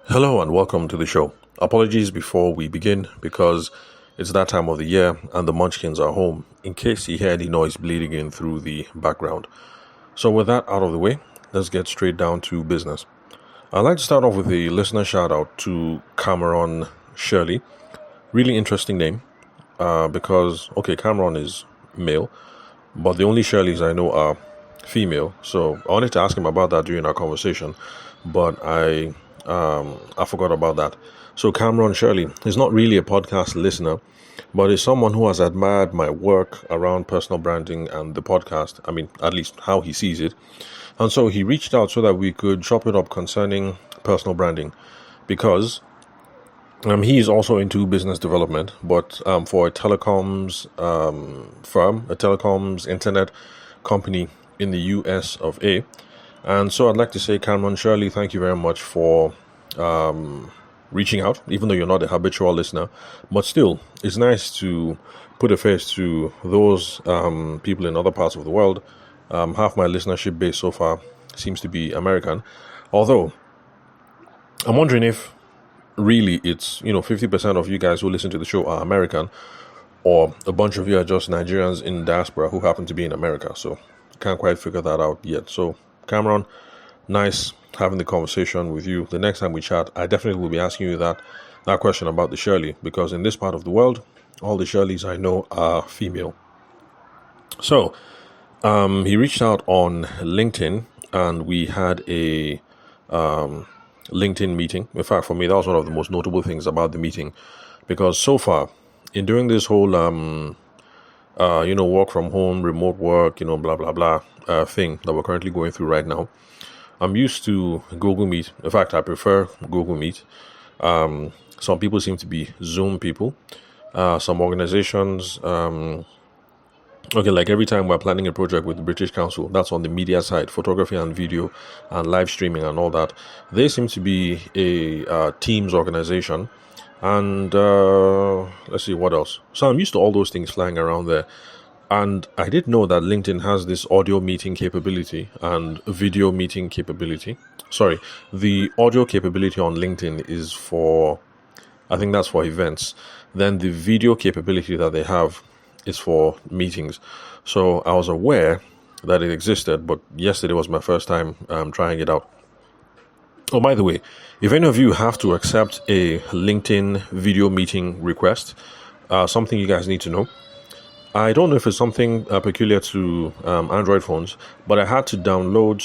Hello and welcome to the show. Apologies before we begin because it's that time of the year and the munchkins are home in case you hear any noise bleeding in through the background. So, with that out of the way, let's get straight down to business. I'd like to start off with a listener shout out to Cameron Shirley. Really interesting name because, Cameron is male, but the only Shirleys I know are female. So, I wanted to ask him about that during our conversation, but I forgot about that. So Cameron Shirley is not really a podcast listener, but is someone who has admired my work around personal branding and the podcast. I mean, at least how he sees it. And so he reached out so that we could chop it up concerning personal branding because he is also into business development, but for a telecoms firm, a telecoms internet company in the US of A. And so I'd like to say, Cameron Shirley, thank you very much for reaching out, even though you're not a habitual listener. But still, it's nice to put a face to those people in other parts of the world. Half my listenership base so far seems to be American. Although, I'm wondering if really it's, 50% of you guys who listen to the show are American, or a bunch of you are just Nigerians in diaspora who happen to be in America. So, can't quite figure that out yet. So, Cameron, nice having the conversation with you. The next time we chat, I definitely will be asking you that question about the Shirley, because in this part of the world, all the Shirleys I know are female. So, he reached out on LinkedIn, and we had a LinkedIn meeting. In fact, for me, that was one of the most notable things about the meeting, because so far, in doing this whole work from home, remote work, blah blah blah thing that we're currently going through right now, I'm used to Google Meet. In fact, I prefer Google Meet. Some people seem to be Zoom people. Some organizations, like every time we're planning a project with the British Council, that's on the media side, photography and video and live streaming and all that. They seem to be a Teams organization. And let's see what else. So I'm used to all those things flying around there. And I did know that LinkedIn has this audio meeting capability and video meeting capability. Sorry, the audio capability on LinkedIn is I think that's for events. Then the video capability that they have is for meetings. So I was aware that it existed, but yesterday was my first time trying it out. Oh, by the way, if any of you have to accept a LinkedIn video meeting request, something you guys need to know. I don't know if it's something peculiar to Android phones, but I had to download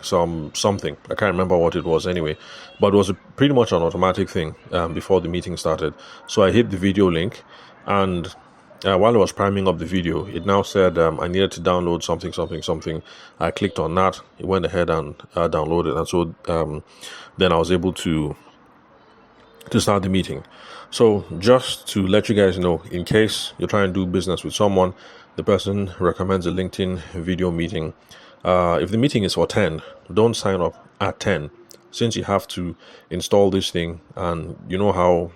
something. I can't remember what it was anyway, but it was pretty much an automatic thing before the meeting started. So I hit the video link, and while I was priming up the video, it now said I needed to download something. I clicked on that. It went ahead and downloaded, and so then I was able to start the meeting. So just to let you guys know, in case you're trying to do business with someone, the person recommends a LinkedIn video meeting. If the meeting is for 10, don't sign up at 10, since you have to install this thing, and you know how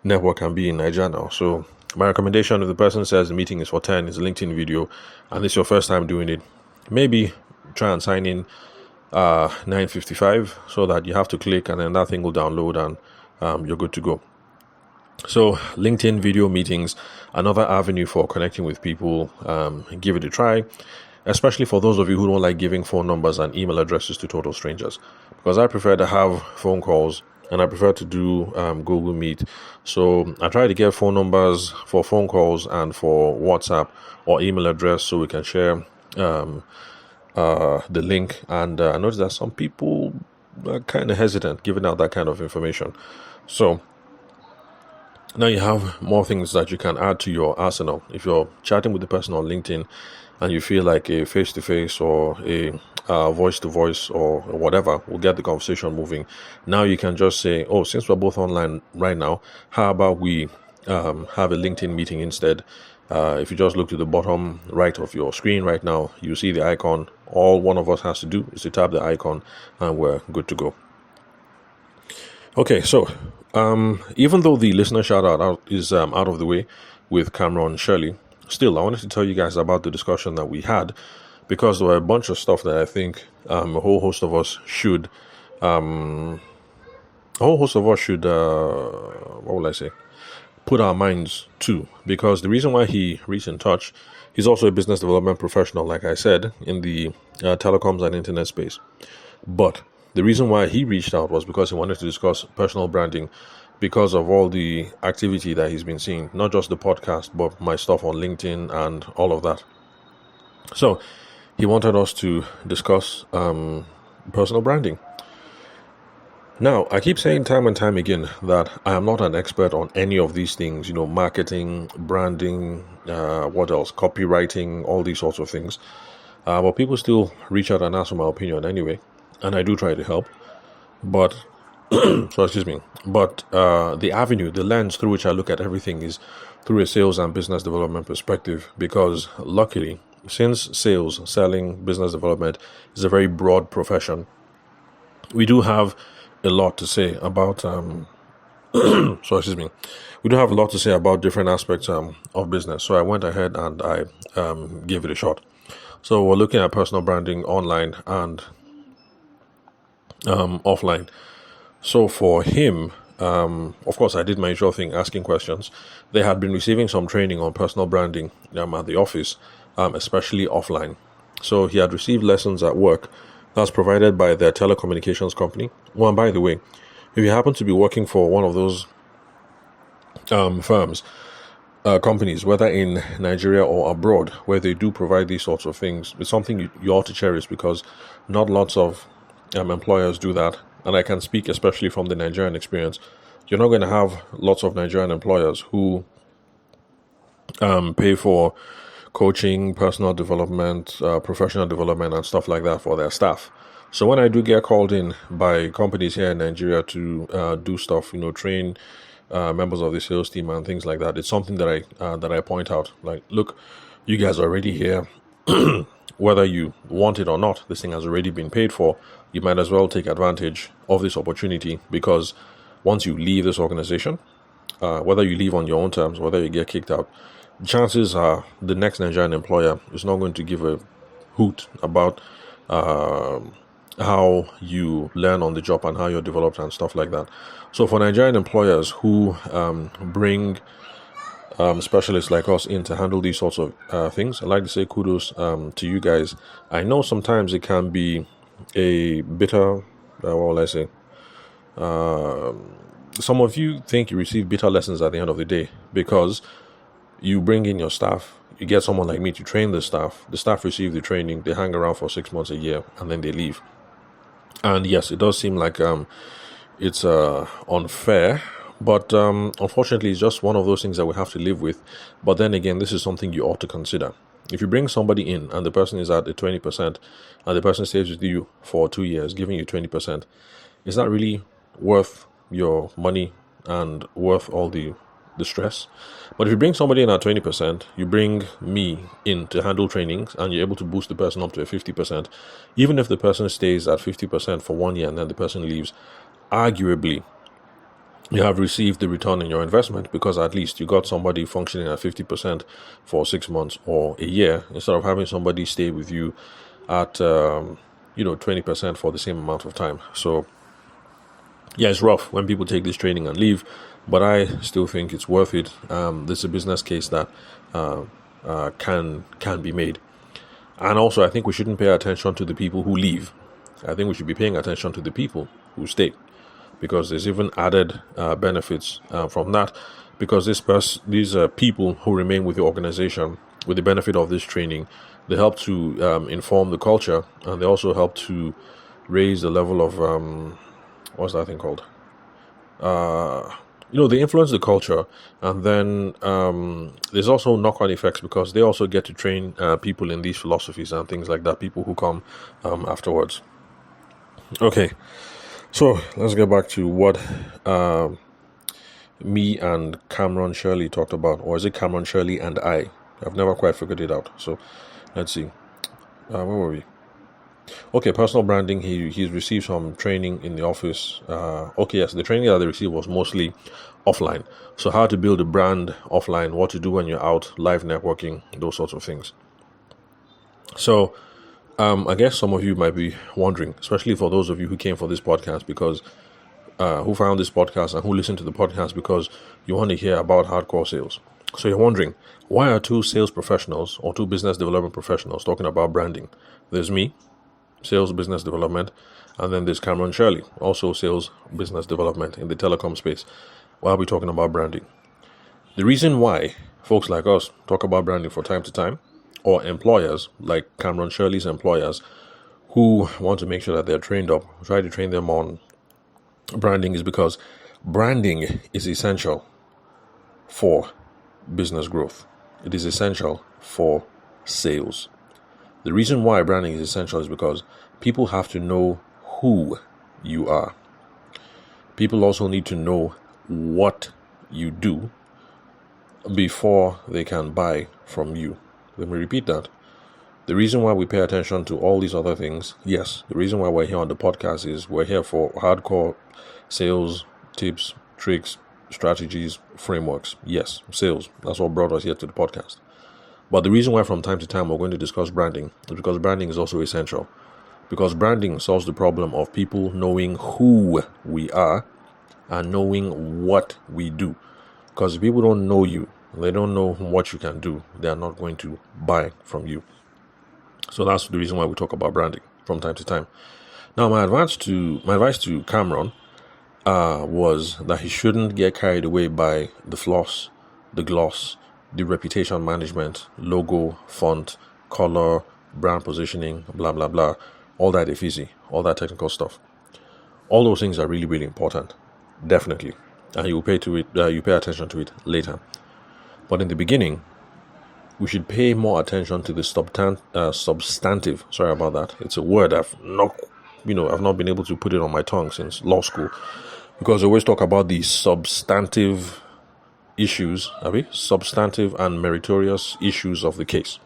network can be in Nigeria now. So my recommendation, if the person says the meeting is for 10, is a LinkedIn video, and it's your first time doing it, maybe try and sign in 9:55, so that you have to click and then that thing will download and you're good to go. So LinkedIn video meetings, another avenue for connecting with people. Give it a try, especially for those of you who don't like giving phone numbers and email addresses to total strangers, because I prefer to have phone calls and I prefer to do Google Meet. So I try to get phone numbers for phone calls and for WhatsApp or email address so we can share the link. And I noticed that some people are kind of hesitant giving out that kind of information. So now you have more things that you can add to your arsenal. If you're chatting with the person on LinkedIn and you feel like a face-to-face or a voice-to-voice or whatever will get the conversation moving, now you can just say, oh, since we're both online right now, how about we have a LinkedIn meeting instead? If you just look to the bottom right of your screen right now, you see the icon. All one of us has to do is to tap the icon and we're good to go. Okay, so even though the listener shout out is out of the way with Cameron Shirley, still I wanted to tell you guys about the discussion that we had, because there were a bunch of stuff that I think a whole host of us should a whole host of us should, what will I say, put our minds to, because the reason why he reached in touch, he's also a business development professional, like I said, in the telecoms and internet space. But the reason why he reached out was because he wanted to discuss personal branding because of all the activity that he's been seeing, not just the podcast, but my stuff on LinkedIn and all of that. So he wanted us to discuss personal branding. Now, I keep saying time and time again that I am not an expert on any of these things, marketing, branding, what else, copywriting, all these sorts of things. But people still reach out and ask for my opinion anyway, and I do try to help. But, the avenue, the lens through which I look at everything is through a sales and business development perspective, because luckily, since sales, selling, business development is a very broad profession, we do have a lot to say about we do have a lot to say about different aspects of business. So I went ahead and I gave it a shot. So we're looking at personal branding online and offline. So for him, of course, I did my usual thing, asking questions. They had been receiving some training on personal branding at the office, especially offline. So he had received lessons at work that's provided by their telecommunications company. Well, and by the way, if you happen to be working for one of those companies, whether in Nigeria or abroad, where they do provide these sorts of things, it's something you ought to cherish, because not lots of employers do that. And I can speak especially from the Nigerian experience. You're not going to have lots of Nigerian employers who pay for coaching, personal development, professional development, and stuff like that for their staff. So when I do get called in by companies here in Nigeria to do stuff, train members of the sales team and things like that, it's something that I point out. Like, look, you guys are already here. Whether you want it or not, this thing has already been paid for. You might as well take advantage of this opportunity, because once you leave this organization, whether you leave on your own terms, whether you get kicked out, chances are the next Nigerian employer is not going to give a hoot about how you learn on the job and how you're developed and stuff like that. So for Nigerian employers who bring specialists like us in to handle these sorts of things, I'd like to say kudos to you guys. I know sometimes it can be a bitter, what will I say? Some of you think you receive bitter lessons at the end of the day, because you bring in your staff, you get someone like me to train the staff receive the training, they hang around for 6 months, a year, and then they leave. And yes, it does seem like it's unfair, but unfortunately, it's just one of those things that we have to live with. But then again, this is something you ought to consider. If you bring somebody in and the person is at a 20%, and the person stays with you for 2 years, giving you 20%, is that really worth your money and worth all the stress? But if you bring somebody in at 20%, you bring me in to handle trainings, and you're able to boost the person up to a 50%, even if the person stays at 50% for 1 year and then the person leaves, arguably you have received the return in your investment, because at least you got somebody functioning at 50% for 6 months or a year, instead of having somebody stay with you at 20% for the same amount of time. So yeah, it's rough when people take this training and leave, but I still think it's worth it. There's a business case that can be made. And also, I think we shouldn't pay attention to the people who leave. I think we should be paying attention to the people who stay, because there's even added benefits from that, because these people who remain with the organization with the benefit of this training, they help to inform the culture, and they also help to raise the level of what's that thing called? They influence the culture, and then there's also knock-on effects, because they also get to train people in these philosophies and things like that, people who come afterwards. Okay, so let's get back to what me and Cameron Shirley talked about, or is it Cameron Shirley and I? I've never quite figured it out. So let's see. Where were we? Okay, personal branding. He's received some training in the office. Yes, the training that they received was mostly offline. So how to build a brand offline, what to do when you're out, live networking, those sorts of things. So I guess some of you might be wondering, especially for those of you who came for this podcast, because who found this podcast and who listen to the podcast because you want to hear about hardcore sales. So you're wondering, why are two sales professionals or two business development professionals talking about branding? There's me, sales business development, and then there's Cameron Shirley, also sales business development in the telecom space. Why are we talking about branding? The reason why folks like us talk about branding from time to time, or employers like Cameron Shirley's employers who want to make sure that they're trained up, try to train them on branding, is because branding is essential for business growth. It is essential for sales. The reason why branding is essential is because people have to know who you are. People also need to know what you do before they can buy from you. Let me repeat that. The reason why we pay attention to all these other things, yes, the reason why we're here on the podcast is we're here for hardcore sales tips, tricks, strategies, frameworks. Yes, sales. That's what brought us here to the podcast. But the reason why from time to time we're going to discuss branding is because branding is also essential. Because branding solves the problem of people knowing who we are and knowing what we do. Because if people don't know you, they don't know what you can do, they are not going to buy from you. So that's the reason why we talk about branding from time to time. Now, my advice to Cameron was that he shouldn't get carried away by the floss, the gloss, the reputation management, logo, font, color, brand positioning, blah, blah, blah. All that is easy, all that technical stuff. All those things are really, really important. Definitely. And you pay attention to it later. But in the beginning, we should pay more attention to the substantive. Sorry about that. It's a word I've not been able to put it on my tongue since law school, because I always talk about the substantive issues, substantive and meritorious issues of the case.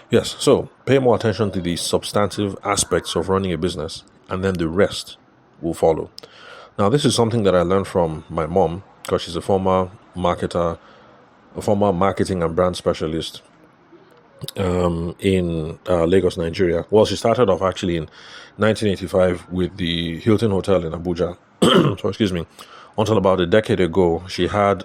Yes, so pay more attention to the substantive aspects of running a business, and then the rest will follow. Now, this is something that I learned from my mom, because she's a former marketer, a former marketing and brand specialist in Lagos, Nigeria. Well, she started off actually in 1985 with the Hilton Hotel in Abuja. So, excuse me. Until about a decade ago, she had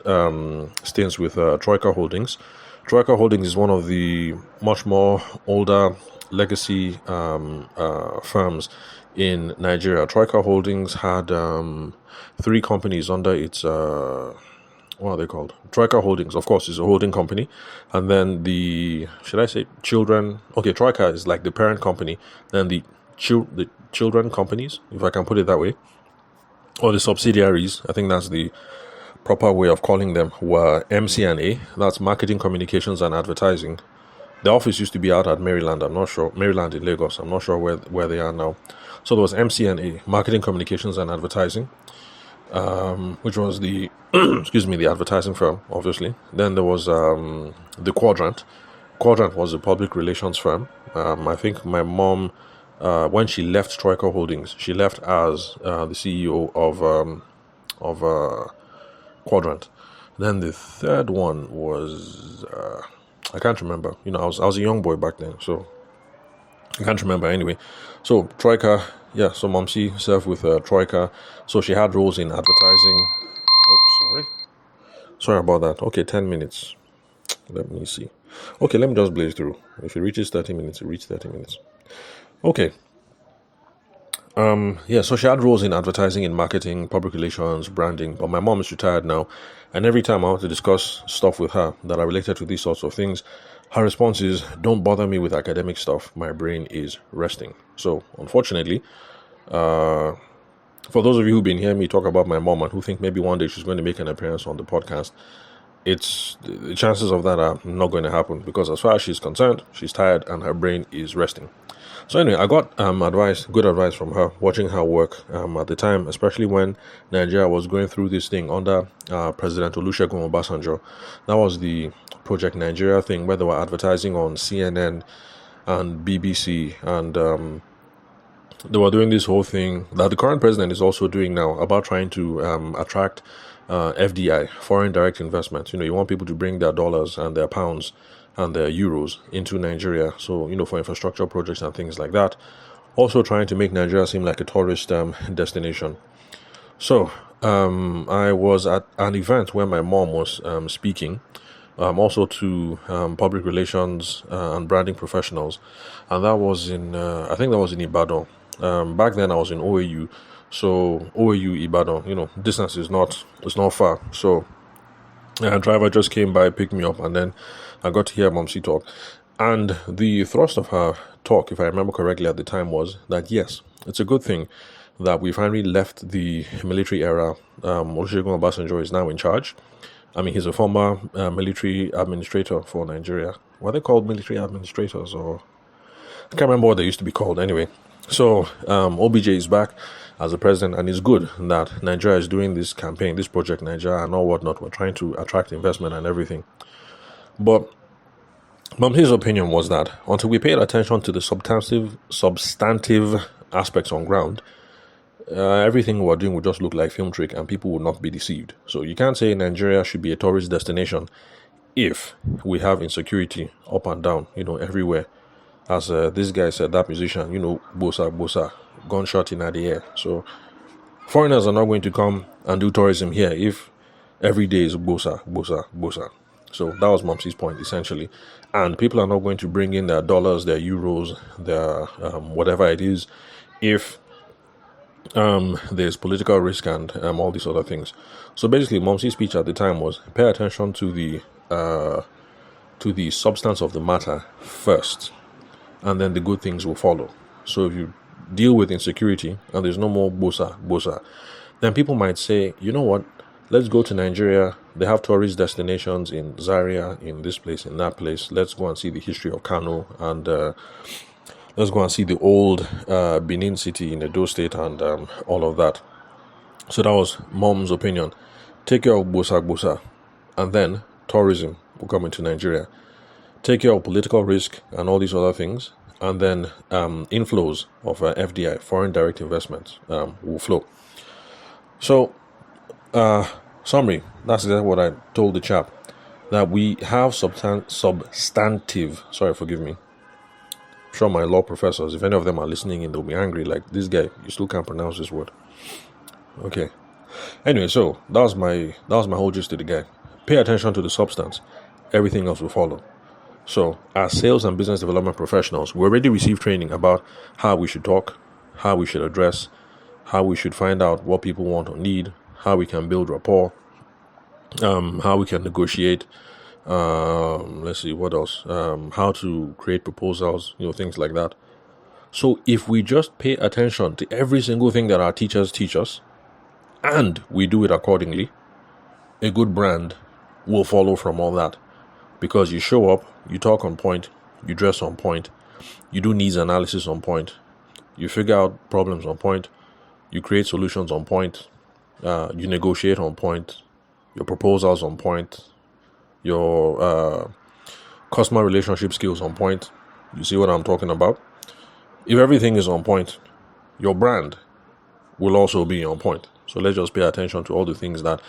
stints with Troika Holdings. Troika Holdings is one of the much more older legacy firms in Nigeria. Troika Holdings had 3 companies under its what are they called? Troika Holdings, of course, is a holding company. And then Troika is like the parent company. Then the children companies, if I can put it that way, or the subsidiaries, I think that's the proper way of calling them, were MC&A. That's Marketing, Communications and Advertising. The office used to be out at Maryland. I'm not sure. Maryland in Lagos. I'm not sure where they are now. So there was MC&A, Marketing, Communications and Advertising, which was the the advertising firm, obviously. Then there was the Quadrant. Quadrant was a public relations firm. I think my mom, when she left Troika Holdings, she left as the CEO of Quadrant. Then the third one was I can't remember. I was a young boy back then, so I can't remember anyway. So Troika, yeah. So Momsi served with Troika. So she had roles in advertising. Oh, sorry about that. Okay, 10 minutes. Let me see. Okay, let me just blaze through. If it reaches 30 minutes, it reaches 30 minutes. Okay. So she had roles in advertising, in marketing, public relations, branding, but my mom is retired now, and every time I want to discuss stuff with her that are related to these sorts of things, her response is, don't bother me with academic stuff, my brain is resting. So, unfortunately, for those of you who've been hearing me talk about my mom and who think maybe one day she's going to make an appearance on the podcast, the chances of that are not going to happen, because as far as she's concerned, she's tired and her brain is resting. So anyway, I got good advice from her, watching her work at the time, especially when Nigeria was going through this thing under President Olusegun Obasanjo. That was the Project Nigeria thing, where they were advertising on CNN and BBC, and they were doing this whole thing that the current president is also doing now, about trying to attract FDI, foreign direct investment. You want people to bring their dollars and their pounds and their euros into Nigeria, so for infrastructure projects and things like that. Also trying to make Nigeria seem like a tourist destination. So, I was at an event where my mom was speaking, also to public relations and branding professionals, and that was in I think that was in Ibadan. Back then, I was in OAU, so OAU Ibadan, distance is not it's not far. So, a driver just came by, picked me up, and then I got to hear Momsi talk. And the thrust of her talk, if I remember correctly at the time, was that yes, it's a good thing that we finally left the military era. Olusegun Obasanjo is now in charge. I mean, he's a former military administrator for Nigeria. Were they called military administrators, or I can't remember what they used to be called anyway. So OBJ is back as a president, and it's good that Nigeria is doing this campaign, this Project Nigeria and all whatnot. We're trying to attract investment and everything. But his opinion was that until we paid attention to the substantive aspects on ground, everything we were doing would just look like film trick and people would not be deceived. So you can't say Nigeria should be a tourist destination if we have insecurity up and down, everywhere. As this guy said, that musician, bosa, gunshot in the air. So foreigners are not going to come and do tourism here if every day is bosa. So that was Momsi's point, essentially. And people are not going to bring in their dollars, their euros, their whatever it is, if there's political risk and all these other things. So basically, Momsi's speech at the time was pay attention to the substance of the matter first, and then the good things will follow. So if you deal with insecurity and there's no more bosa, then people might say, you know what, let's go to Nigeria. They have tourist destinations in Zaria, in this place, in that place. Let's go and see the history of Kano, and let's go and see the old Benin city in Edo State and all of that. So that was Mom's opinion. Take care of bosa, and then tourism will come into Nigeria. Take care of political risk and all these other things, and then inflows of FDI, foreign direct investments, will flow. So, summary, that's exactly what I told the chap, that we have substantive, sorry, forgive me, I'm sure my law professors, if any of them are listening in, they'll be angry, like, this guy, you still can't pronounce this word. Okay. Anyway, so that was my whole gist to the guy. Pay attention to the substance. Everything else will follow. So, as sales and business development professionals, we already received training about how we should talk, how we should address, how we should find out what people want or need, how we can build rapport, how we can negotiate, let's see, what else, how to create proposals, things like that. So, if we just pay attention to every single thing that our teachers teach us, and we do it accordingly, a good brand will follow from all that. Because you show up, you talk on point, you dress on point, you do needs analysis on point, you figure out problems on point, you create solutions on point, you negotiate on point, your proposals on point, your customer relationship skills on point. You see what I'm talking about? If everything is on point, your brand will also be on point. So let's just pay attention to all the things that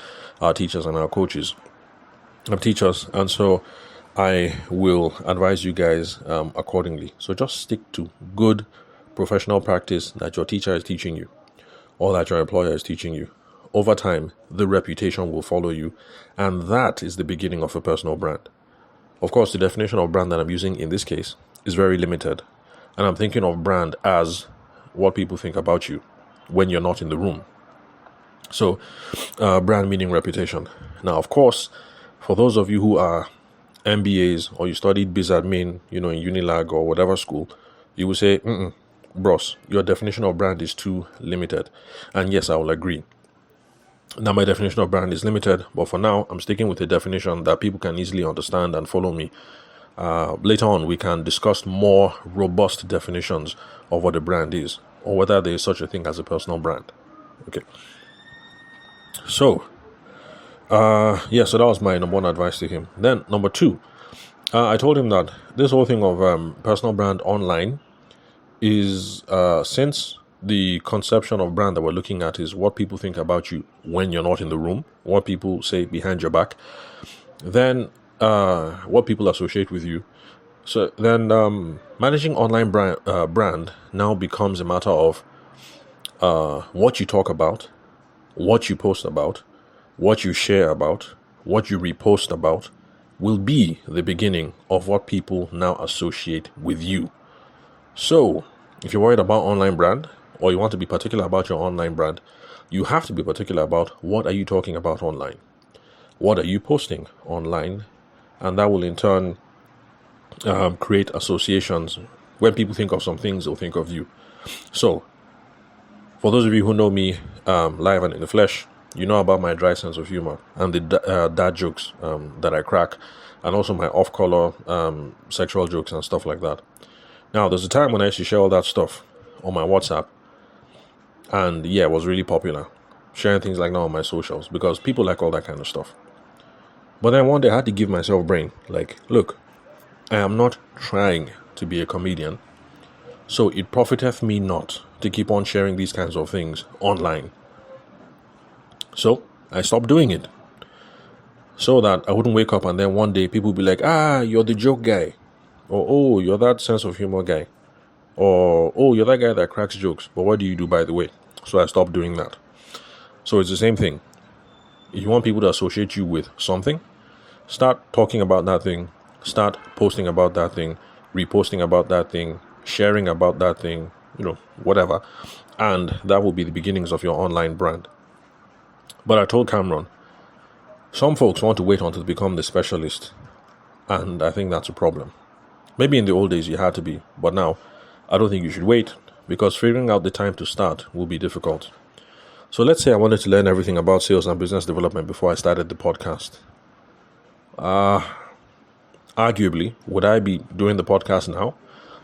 our teachers and our coaches teach us, and so I will advise you guys accordingly. So just stick to good professional practice that your teacher is teaching you, or that your employer is teaching you. Over time, the reputation will follow you, and that is the beginning of a personal brand. Of course, the definition of brand that I'm using in this case is very limited, and I'm thinking of brand as what people think about you when you're not in the room. So, brand meaning reputation. Now, of course, for those of you who are MBAs or you studied BizAdmin, in Unilag or whatever school, you will say, bros, your definition of brand is too limited. And yes, I will agree. Now, my definition of brand is limited, but for now, I'm sticking with a definition that people can easily understand and follow me. Later on, we can discuss more robust definitions of what a brand is, or whether there is such a thing as a personal brand. Okay. So, so that was my number one advice to him. Then, number two, I told him that this whole thing of personal brand online is, since the conception of brand that we're looking at is what people think about you when you're not in the room, what people say behind your back, then what people associate with you. So then managing online brand now becomes a matter of what you talk about what you post about, what you share about, what you repost about will be the beginning of what people now associate with you. So, if you're worried about online brand, or you want to be particular about your online brand, you have to be particular about what are you talking about online. What are you posting online? And that will in turn create associations. When people think of some things, they'll think of you. So, for those of you who know me live and in the flesh, you know about my dry sense of humor and the dad jokes that I crack, and also my off-color sexual jokes and stuff like that. Now, there's a time when I used to share all that stuff on my WhatsApp, and yeah, it was really popular, sharing things like that on my socials, because people like all that kind of stuff. But then one day I had to give myself brain, like, look, I am not trying to be a comedian, so it profiteth me not to keep on sharing these kinds of things online. So I stopped doing it, so that I wouldn't wake up and then one day people would be like, you're the joke guy, or oh, you're that sense of humor guy, or oh, you're that guy that cracks jokes, but what do you do, by the way? So I stopped doing that. So it's the same thing. If you want people to associate you with something, start talking about that thing, start posting about that thing, reposting about that thing, sharing about that thing, whatever, and that will be the beginnings of your online brand. But I told Cameron, some folks want to wait until they become the specialist, and I think that's a problem. Maybe in the old days you had to be, but now I don't think you should wait, because figuring out the time to start will be difficult. So let's say I wanted to learn everything about sales and business development before I started the podcast. Arguably, would I be doing the podcast now?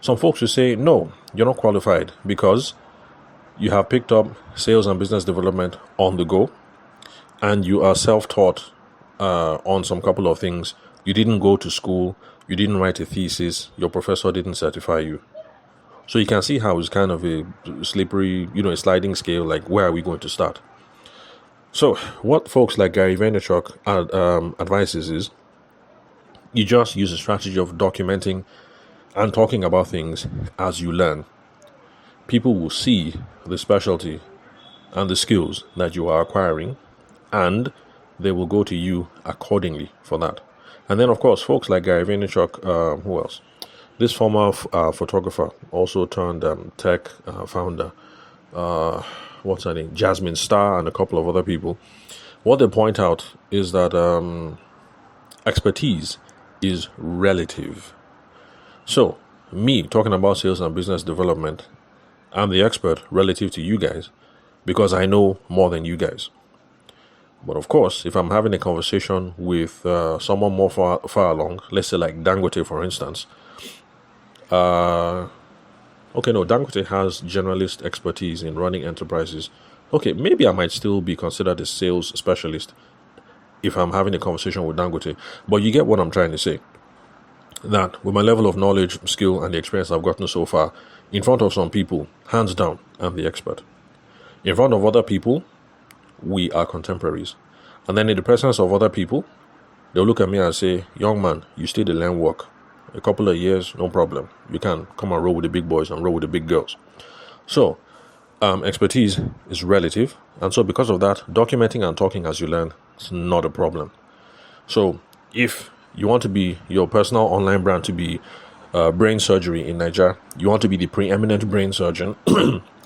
Some folks will say, no, you're not qualified because you have picked up sales and business development on the go, and you are self-taught on some couple of things. You didn't go to school, you didn't write a thesis, your professor didn't certify you. So you can see how it's kind of a slippery, a sliding scale, like where are we going to start? So what folks like Gary Vaynerchuk advises is, you just use a strategy of documenting and talking about things as you learn. People will see the specialty and the skills that you are acquiring, and they will go to you accordingly for that. And then, of course, folks like Gary Vaynerchuk, who else? This former photographer, also turned tech founder, what's her name? Jasmine Star, and a couple of other people. What they point out is that expertise is relative. So, me talking about sales and business development, I'm the expert relative to you guys because I know more than you guys. But of course, if I'm having a conversation with someone more far along, let's say like Dangote, for instance, Dangote has generalist expertise in running enterprises. Okay, maybe I might still be considered a sales specialist if I'm having a conversation with Dangote. But you get what I'm trying to say. That with my level of knowledge, skill, and the experience I've gotten so far, in front of some people, hands down, I'm the expert. In front of other people, we are contemporaries. And then in the presence of other people, they'll look at me and say, young man, you still the learn work. A couple of years, no problem. You can come and roll with the big boys and roll with the big girls. So, expertise is relative. And so because of that, documenting and talking as you learn is not a problem. So, if you want to be your personal online brand to be brain surgery in Nigeria, you want to be the preeminent brain surgeon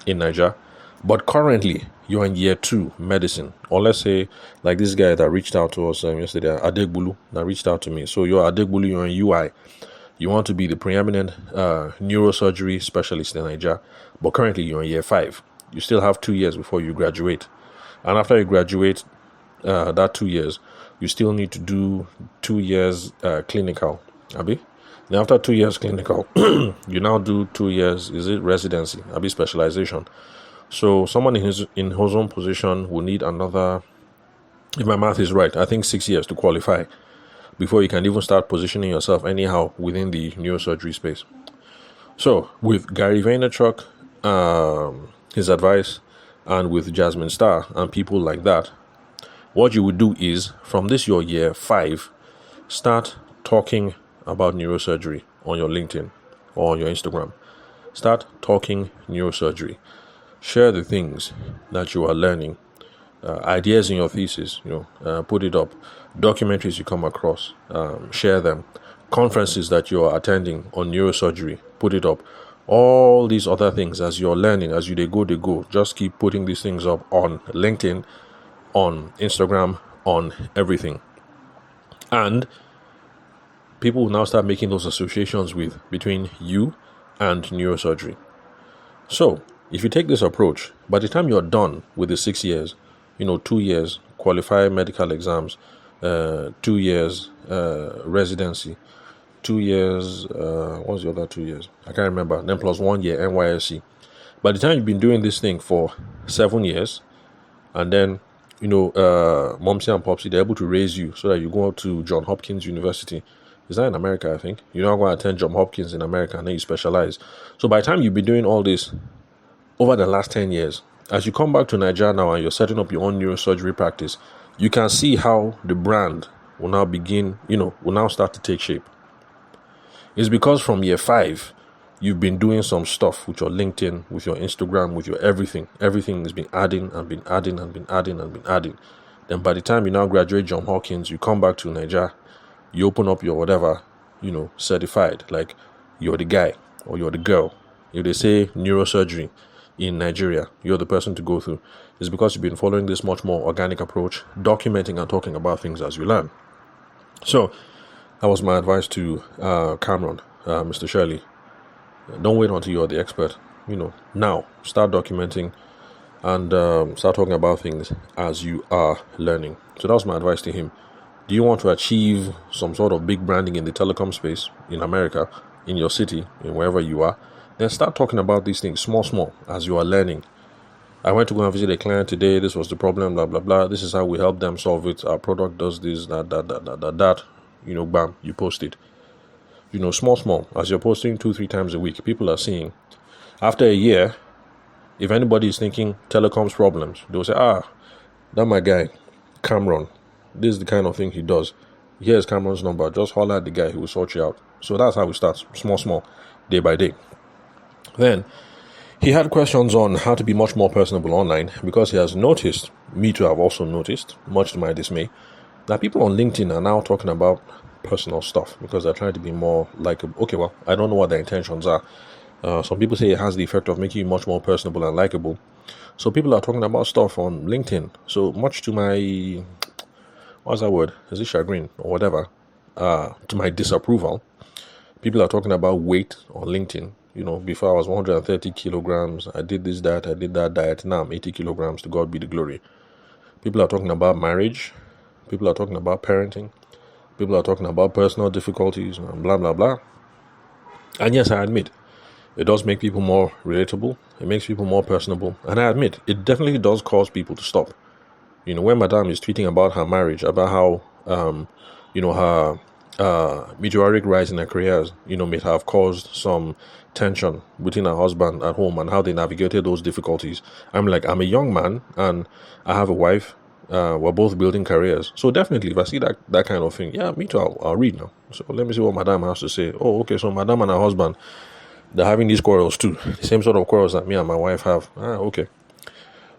in Nigeria, but currently you're in year 2 medicine, or let's say like this guy that reached out to us yesterday, Adegbulu, that reached out to me. So you're Adegbulu, you're in UI. You want to be the preeminent neurosurgery specialist in Nigeria, but currently you're in year 5. You still have 2 years before you graduate. And after you graduate, that 2 years, you still need to do 2 years clinical. Abi? Then after 2 years clinical, you now do 2 years, residency, Abi specialization. So someone in his own position will need another, if my math is right, I think 6 years to qualify before you can even start positioning yourself anyhow within the neurosurgery space. So with Gary Vaynerchuk, his advice, and with Jasmine Star and people like that, what you would do is, from this your year 5, start talking about neurosurgery on your LinkedIn or on your Instagram. Start talking neurosurgery. Share the things that you are learning. ideas in your thesis, put it up. Documentaries you come across, share them. Conferences that you're attending on neurosurgery, put it up. All these other things as you're learning, as they go. Just keep putting these things up on LinkedIn, on Instagram, on everything. And people will now start making those associations between you and neurosurgery. So if you take this approach, by the time you're done with the 6 years, 2 years, qualify medical exams, 2 years residency, 2 years, what's the other 2 years? I can't remember. Then plus 1 year NYSC. By the time you've been doing this thing for 7 years, and then, Momsy and Popsy, they're able to raise you so that you go to Johns Hopkins University. Is that in America, I think? You're not going to attend Johns Hopkins in America, and then you specialize. So by the time you've been doing all this over the last 10 years, as you come back to Nigeria now and you're setting up your own neurosurgery practice, you can see how the brand will now begin, will now start to take shape. It's because from year 5, you've been doing some stuff with your LinkedIn, with your Instagram, with your everything. Everything has been adding and been adding and been adding and been adding. Then by the time you now graduate Johns Hopkins, you come back to Nigeria, you open up your whatever, certified, like you're the guy or you're the girl. If they say neurosurgery in Nigeria, you're the person to go through. It's because you've been following this much more organic approach, documenting and talking about things as you learn. So that was my advice to Cameron, Mr. Shirley. Don't wait until you're the expert. Now start documenting and start talking about things as you are learning. So that was my advice to him. Do you want to achieve some sort of big branding in the telecom space in America, in your city, in wherever you are? Then start talking about these things small, as you are learning. I went to go and visit a client today. This was the problem, blah, blah, blah. This is how we help them solve it. Our product does this, that. Bam, you post it. Small. As you're posting 2-3 times a week, people are seeing. After a year, if anybody is thinking telecoms problems, they'll say, that my guy, Cameron. This is the kind of thing he does. Here's Cameron's number. Just holler at the guy. He will sort you out. So that's how we start. Small, day by day. Then he had questions on how to be much more personable online, because he has noticed, me too have also noticed, much to my dismay, that people on LinkedIn are now talking about personal stuff because they're trying to be more likable. Okay, well, I don't know what their intentions are. Some people say it has the effect of making you much more personable and likable. So people are talking about stuff on LinkedIn. So much to my, what's that word? Is it chagrin or whatever? To my disapproval, people are talking about weight on LinkedIn. Before I was 130 kilograms, I did this, that, I did that diet. Now I'm 80 kilograms, to God be the glory. People are talking about marriage. People are talking about parenting. People are talking about personal difficulties and blah, blah, blah. And yes, I admit, it does make people more relatable. It makes people more personable. And I admit, it definitely does cause people to stop. When Madame is tweeting about her marriage, about how, her meteoric rise in her careers, may have caused some tension between her husband at home and how they navigated those difficulties. I'm a young man and I have a wife. We're both building careers. So definitely, if I see that kind of thing, yeah, me too, I'll read now. So let me see what Madame has to say. Oh, okay, so Madame and her husband, they're having these quarrels too. The same sort of quarrels that me and my wife have. Okay.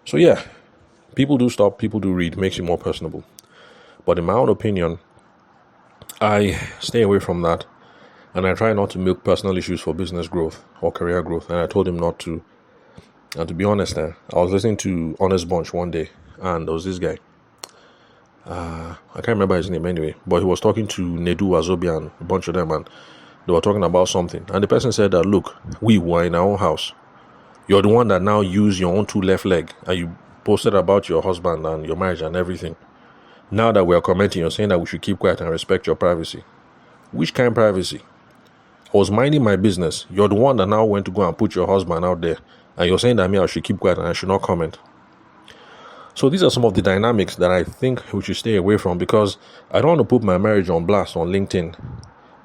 So yeah, people do stop, people do read, makes you more personable. But in my own opinion, I stay away from that, and I try not to milk personal issues for business growth or career growth, and I told him not to. And to be honest, I was listening to Honest Bunch one day, and there was this guy. I can't remember his name anyway, but he was talking to Nedu Azobia and a bunch of them, and they were talking about something. And the person said that, look, we were in our own house. You're the one that now use your own 2 left leg, and you posted about your husband and your marriage and everything. Now that we are commenting, you're saying that we should keep quiet and respect your privacy. Which kind of privacy? I was minding my business. You're the one that now went to go and put your husband out there, and you're saying that I should keep quiet and I should not comment. So these are some of the dynamics that I think we should stay away from, because I don't want to put my marriage on blast on LinkedIn,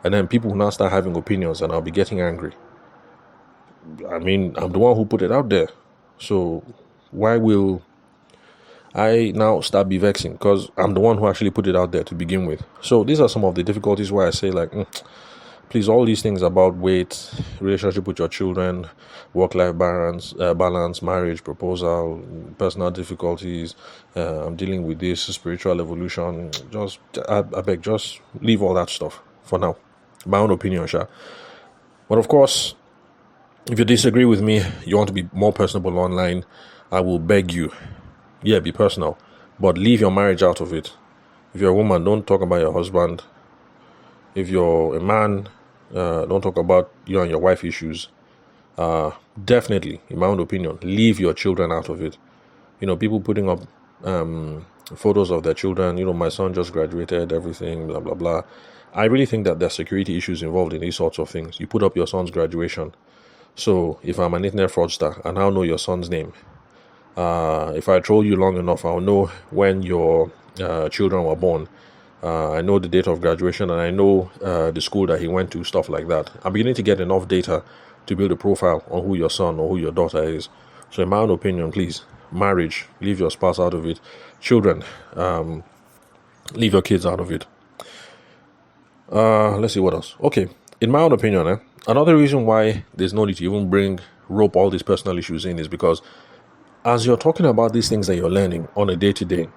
and then people will now start having opinions and I'll be getting angry. I'm the one who put it out there. So why will I now start be vexing? Because I'm the one who actually put it out there to begin with. So these are some of the difficulties where I say please, all these things about weight, relationship with your children, work-life balance, marriage, proposal, personal difficulties, I'm dealing with this, spiritual evolution. I beg, just leave all that stuff for now. My own opinion, sure. But of course, if you disagree with me, you want to be more personable online, I will beg you, be personal, but leave your marriage out of it. If you're a woman, don't talk about your husband. If you're a man, don't talk about you and your wife issues. Definitely, in my own opinion, leave your children out of it. People putting up photos of their children. My son just graduated, everything, blah, blah, blah. I really think that there's security issues involved in these sorts of things. You put up your son's graduation. So if I'm an internet fraudster, and I'll know your son's name. If I troll you long enough, I'll know when your children were born. I know the date of graduation, and I know the school that he went to, stuff like that. I'm beginning to get enough data to build a profile on who your son or who your daughter is. So in my own opinion, please, marriage, leave your spouse out of it. Children, leave your kids out of it. Let's see what else. Okay, in my own opinion, another reason why there's no need to even rope all these personal issues in is because as you're talking about these things that you're learning on a day-to-day,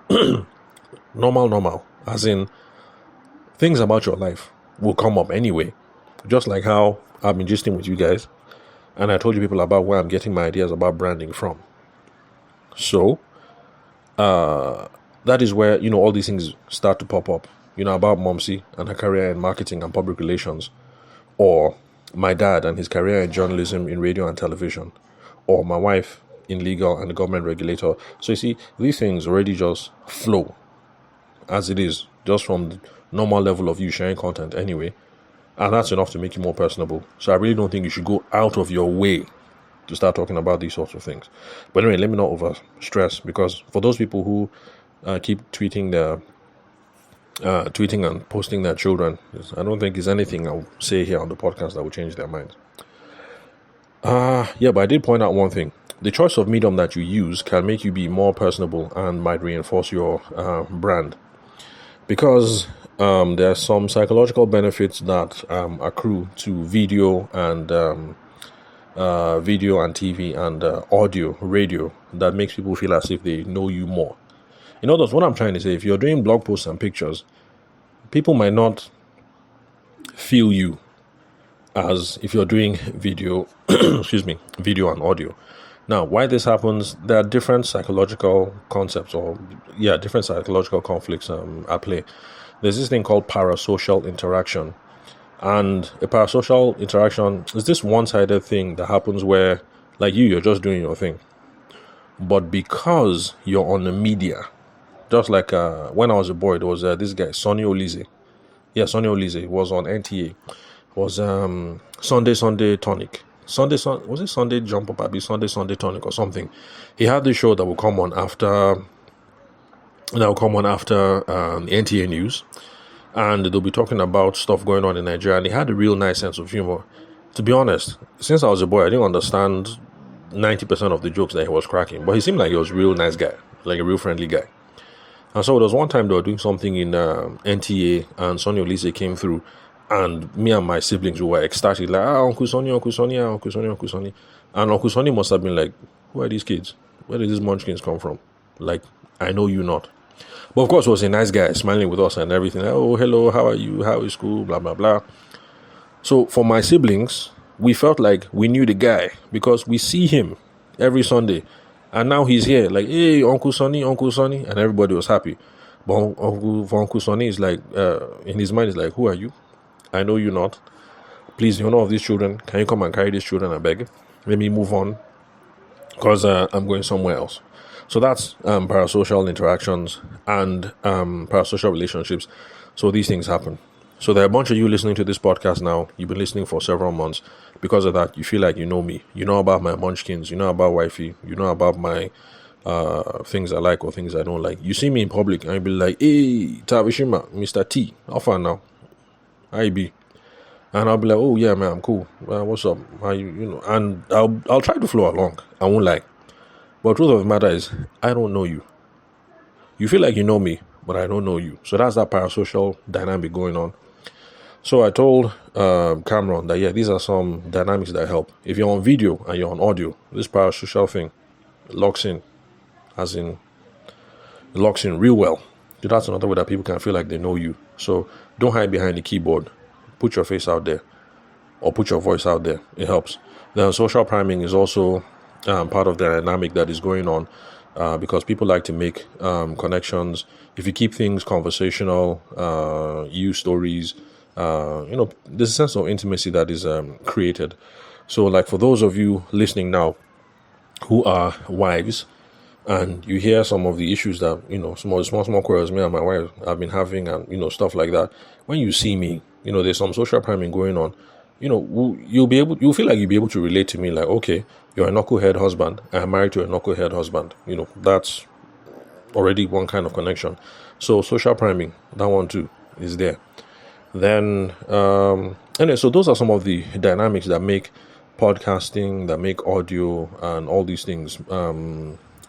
normal, as in things about your life will come up anyway. Just like how I've been gisting with you guys, and I told you people about where I'm getting my ideas about branding from. So, that is where, all these things start to pop up. About Momsi and her career in marketing and public relations, or my dad and his career in journalism in radio and television, or my wife in legal and the government regulator. So you see, these things already just flow as it is, just from the normal level of you sharing content anyway. And that's enough to make you more personable. So I really don't think you should go out of your way to start talking about these sorts of things. But anyway, let me not over stress, because for those people who keep tweeting and posting their children, I don't think there's anything I'll say here on the podcast that will change their minds. But I did point out one thing. The choice of medium that you use can make you be more personable and might reinforce your brand. Because there are some psychological benefits that accrue to video and TV and audio, radio, that makes people feel as if they know you more. In other words, what I'm trying to say, if you're doing blog posts and pictures, people might not feel you as if you're doing video, video and audio. Now, why this happens, there are different psychological concepts different psychological conflicts at play. There's this thing called parasocial interaction. And a parasocial interaction is this one-sided thing that happens where, like you're just doing your thing. But because you're on the media, just like when I was a boy, there was this guy, Sonny Olize. Yeah, Sonny Olize was on NTA. It was Sunday Tonic. Was it Sunday Jump Up? Maybe Sunday Tonic or something. He had this show that will come on after the NTA News, and they'll be talking about stuff going on in Nigeria. And he had a real nice sense of humor. To be honest, since I was a boy, I didn't understand 90% of the jokes that he was cracking, but he seemed like he was a real nice guy, like a real friendly guy. And so there was one time they were doing something in NTA, and Sonny Olize came through, and me and my siblings were ecstatic, like, Uncle Sonny, Uncle Sonny, Uncle Sonny, Uncle Sonny. And Uncle Sonny must have been like, who are these kids? Where did these munchkins come from? Like, I know you not. But of course, he was a nice guy, smiling with us and everything. Like, oh, hello, how are you? How is school? Blah, blah, blah. So for my siblings, we felt like we knew the guy because we see him every Sunday. And now he's here, like, hey, Uncle Sonny, and everybody was happy. But for Uncle Sonny, is like, in his mind, is like, who are you? I know you not. Please, the owner of these children, can you come and carry these children, I beg? Let me move on, because I'm going somewhere else. So that's parasocial interactions and parasocial relationships. So these things happen. So there are a bunch of you listening to this podcast now. You've been listening for several months. Because of that, you feel like you know me. You know about my munchkins. You know about wifey. You know about my things I like or things I don't like. You see me in public and you be like, hey, Tavishima, Mr. T, how far now? How you be? And I'll be like, oh yeah, man, I'm cool. What's up? How you and I'll try to flow along. I won't lie. But the truth of the matter is, I don't know you. You feel like you know me, but I don't know you. So that's that parasocial dynamic going on. So I told Cameron that, yeah, these are some dynamics that help. If you're on video and you're on audio, this parasocial thing locks in, as in, it locks in real well. So that's another way that people can feel like they know you. So don't hide behind the keyboard. Put your face out there or put your voice out there. It helps. Then social priming is also part of the dynamic that is going on because people like to make connections. If you keep things conversational, use stories, there's a sense of intimacy that is created. So, like for those of you listening now who are wives, and you hear some of the issues that small quarrels me and my wife have been having, and stuff like that. When you see me, there's some social priming going on. You'll feel like you'll be able to relate to me. Like, okay, you're a knucklehead husband. I'm married to a knucklehead husband. That's already one kind of connection. So social priming, that one too, is there. Then anyway, so those are some of the dynamics that make podcasting, that make audio, and all these things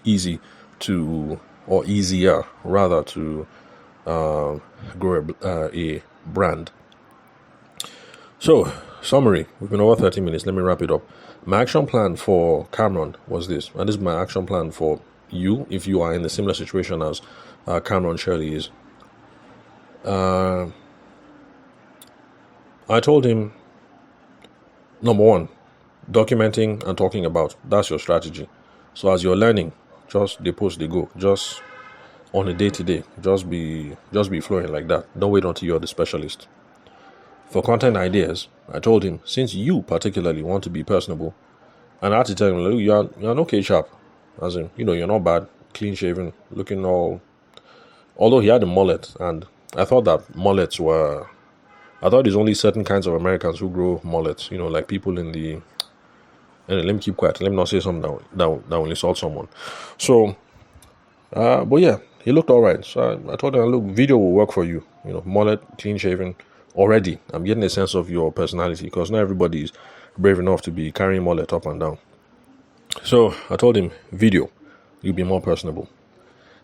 easy to, or easier rather, to grow a brand. So, summary, we've been over 30 minutes. Let me wrap it up. My action plan for Cameron was this, and this is my action plan for you if you are in a similar situation as Cameron Shirley is. I told him, number one, documenting and talking about, that's your strategy. So as you're learning, just they post, they go, just on a day-to-day, just be flowing like that. Don't wait until you're the specialist. For content ideas, I told him, since you particularly want to be personable, and I had to tell him, look, you're an okay chap, as in, you're not bad, clean shaven, looking all, although he had a mullet, and I thought that mullets were, I thought there's only certain kinds of Americans who grow mullets, like people in the, and let me keep quiet, let me not say something that will insult someone. So, but yeah, he looked all right. So I told him, look, video will work for you, mullet, clean shaven. Already, I'm getting a sense of your personality because not everybody is brave enough to be carrying mullet up and down. So I told him, video, you'll be more personable.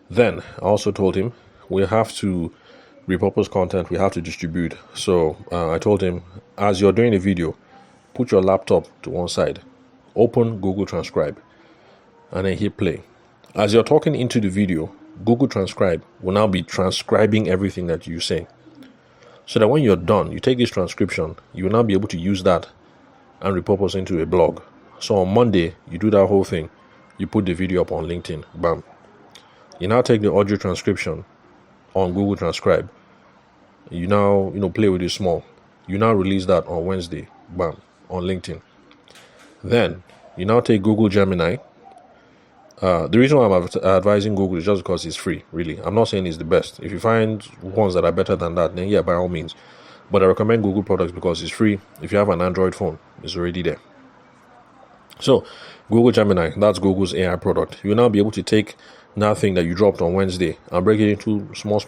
Then I also told him, we have to repurpose content, we have to distribute. So I told him, as you're doing a video, put your laptop to one side, open Google Transcribe, and then hit play. As you're talking into the video, Google Transcribe will now be transcribing everything that you say. So that when you're done, you take this transcription, you will now be able to use that and repurpose into a blog. So on Monday, you do that whole thing. You put the video up on LinkedIn. Bam. You now take the audio transcription on Google Transcribe. You now, play with it small. You now release that on Wednesday. Bam. On LinkedIn. Then, you now take Google Gemini. The reason why I'm advising Google is just because it's free, really. I'm not saying it's the best. If you find ones that are better than that, then yeah, by all means. But I recommend Google products because it's free. If you have an Android phone, it's already there. So, Google Gemini, that's Google's AI product. You'll now be able to take that thing that you dropped on Wednesday and break it into small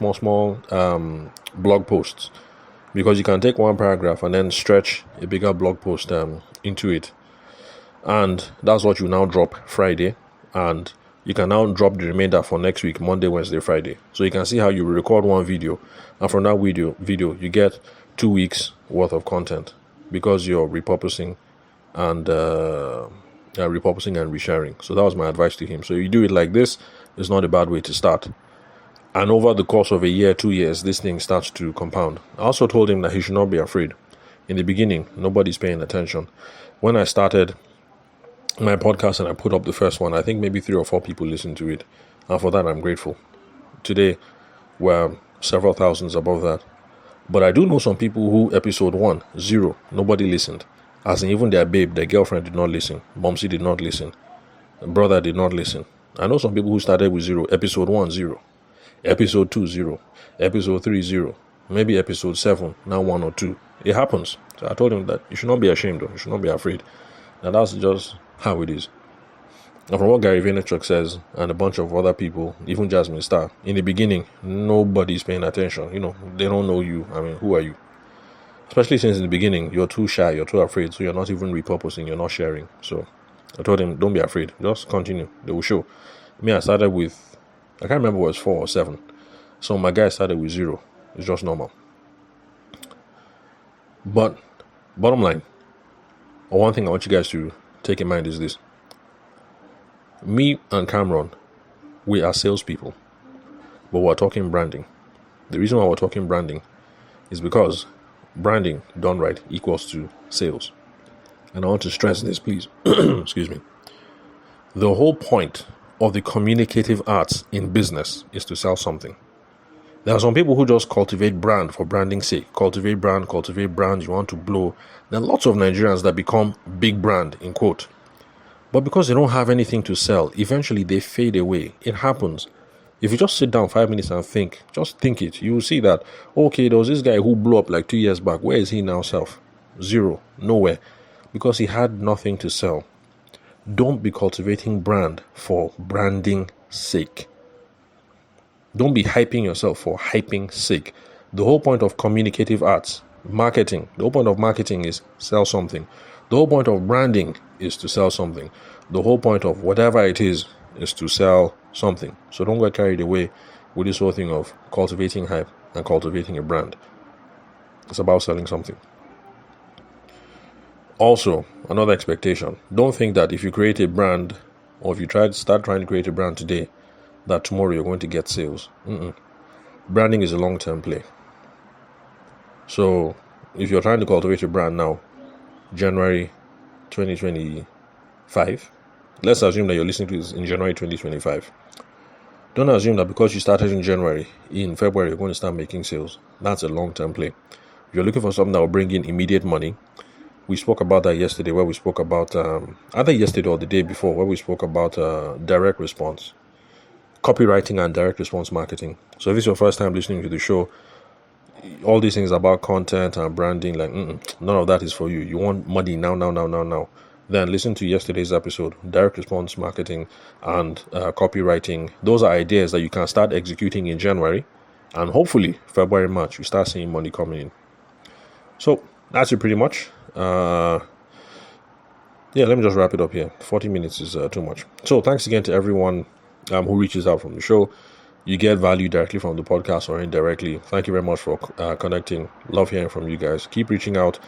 blog posts. Because you can take one paragraph and then stretch a bigger blog post into it. And that's what you now drop Friday. And you can now drop the remainder for next week, Monday, Wednesday, Friday. So you can see how you record one video, and from that video you get 2 weeks worth of content because you're repurposing and resharing. So that was my advice to him. So you do it like this, it's not a bad way to start. And over the course of a year, 2 years, this thing starts to compound. I also told him that he should not be afraid. In the beginning, nobody's paying attention. When I started my podcast and I put up the first one, I think maybe 3 or 4 people listened to it, and for that I'm grateful. Today we're several thousands above that. But I do know some people who episode 1, 0, nobody listened. As in, even their babe, their girlfriend did not listen, Momsy did not listen, brother did not listen. I know some people who started with 0, episode 1, 0, episode 2, 0, episode 3, 0, maybe episode 7, now 1 or 2. It happens. So I told him that you should not be ashamed, though. You should not be afraid. Now that's just how it is. And from what Gary Vaynerchuk says, and a bunch of other people, even Jasmine Star, in the beginning, nobody's paying attention. They don't know you. I mean, who are you? Especially since in the beginning, you're too shy, you're too afraid, so you're not even repurposing, you're not sharing. So I told him, don't be afraid. Just continue. They will show. Me, I started with, I can't remember what it was, 4 or 7. So my guy started with 0. It's just normal. But bottom line, or one thing I want you guys to take in mind is this. Me and Cameron, we are salespeople, but we're talking branding. The reason why we're talking branding is because branding done right equals to sales. And I want to stress this, please. Excuse me. The whole point of the communicative arts in business is to sell something. There are some people who just cultivate brand for branding's sake. Cultivate brand, you want to blow. There are lots of Nigerians that become big brand, in quote. But because they don't have anything to sell, eventually they fade away. It happens. If you just sit down 5 minutes and think, just think it, you will see that, okay, there was this guy who blew up like 2 years back. Where is he now, self? Zero. Nowhere. Because he had nothing to sell. Don't be cultivating brand for branding's sake. Don't be hyping yourself for hyping's sake. The whole point of communicative arts, marketing, the whole point of marketing is sell something. The whole point of branding is to sell something. The whole point of whatever it is to sell something. So don't get carried away with this whole thing of cultivating hype and cultivating a brand. It's about selling something. Also, another expectation. Don't think that if you create a brand, or if you start trying to create a brand today, that tomorrow you're going to get sales. Branding is a long-term play. So if you're trying to cultivate a brand now, January 2025, let's assume that you're listening to this in January 2025. Don't assume that because you started in January, in February, you're going to start making sales. That's a long-term play. If you're looking for something that will bring in immediate money, we spoke about that yesterday, where we spoke about, either yesterday or the day before, where we spoke about direct response, copywriting and direct response marketing. So if it's your first time listening to the show, all these things about content and branding, like none of that is for you. You want money now. Then listen to yesterday's episode, direct response marketing and copywriting. Those are ideas that you can start executing in January, and hopefully February, March, you start seeing money coming in. So that's it pretty much. Let me just wrap it up here. 40 minutes is too much. So thanks again to everyone who reaches out from the show. You get value directly from the podcast or indirectly. Thank you very much for connecting. Love hearing from you guys. Keep reaching out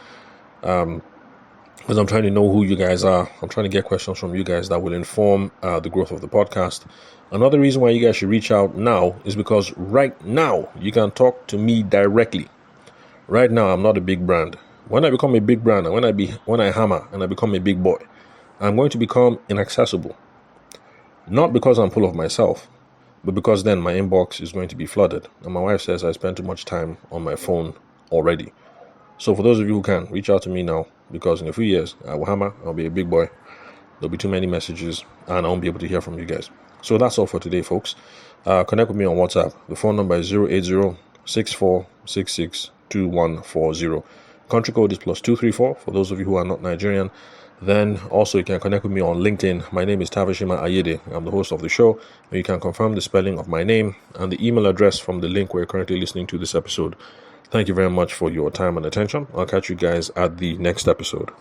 because I'm trying to know who you guys are. I'm trying to get questions from you guys that will inform the growth of the podcast. Another reason why you guys should reach out now is because right now you can talk to me directly. Right now, I'm not a big brand. When I become a big brand, and when I hammer and I become a big boy, I'm going to become inaccessible. Not because I'm full of myself, but because then my inbox is going to be flooded. And my wife says I spend too much time on my phone already. So for those of you who can, reach out to me now, because in a few years, I will hammer, I'll be a big boy. There'll be too many messages, and I won't be able to hear from you guys. So that's all for today, folks. Connect with me on WhatsApp. The phone number is 080-6466-2140. Country code is +234 for those of you who are not Nigerian. Then also you can connect with me on LinkedIn. My name is Tavishima Ayede. I'm the host of the show. And you can confirm the spelling of my name and the email address from the link where you're currently listening to this episode. Thank you very much for your time and attention. I'll catch you guys at the next episode.